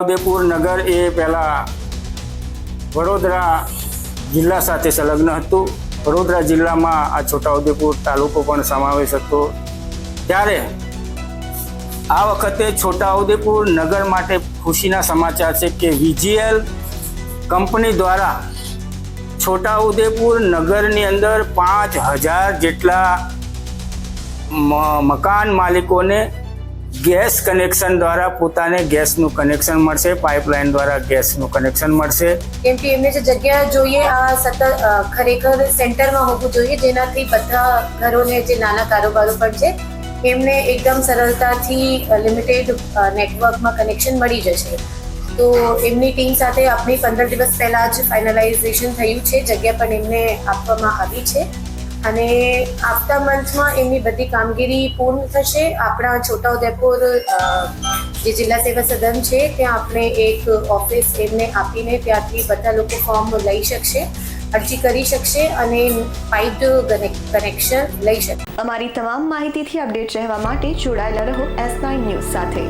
ઉદેપુર નગર એ પહેલાં વડોદરા જિલ્લા સાથે સંલગ્ન હતું. વડોદરા જિલ્લામાં આ છોટાઉદેપુર તાલુકો પણ સમાવેશ હતો. ત્યારે આ વખતે છોટાઉદેપુર નગર માટે ખુશીના સમાચાર છે કે વીજીએલ કંપની દ્વારા છોટાઉદેપુર નગરની અંદર 5000 જેટલા મકાન માલિકોને ગેસ કનેક્શન દ્વારા પોતાને ગેસનું કનેક્શન મળશે, પાઇપલાઇન દ્વારા ગેસનું કનેક્શન મળશે. કેમ કે એમને જે જગ્યા જોઈએ આ સતત ખરેખર સેન્ટરમાં હોવું જોઈએ, જેનાથી બધા ઘરોને જે નાના કારોબારો પણ છે એમને એકદમ સરળતાથી લિમિટેડ નેટવર્કમાં કનેક્શન મળી જશે. તો એમની ટીમ સાથે આપણી 15 દિવસ પહેલાં જ ફાઇનલાઇઝેશન થયું છે. જગ્યા પણ એમને આપવામાં આવી છે અને આવતા મંથમાં એમની બધી કામગીરી પૂર્ણ થશે. આપણા છોટાઉદેપુર જે જિલ્લા સેવા સદન છે ત્યાં આપણે એક ઓફિસ એમને આપીને ત્યાંથી બધા લોકો ફોર્મ લઈ શકશે, અરજી કરી શકશે અને પાઇપ્ડ કનેક્શન લઈ શકશે. અમારી તમામ માહિતીથી અપડેટ રહેવા માટે જોડાયેલા રહો S9 ન્યૂઝ સાથે.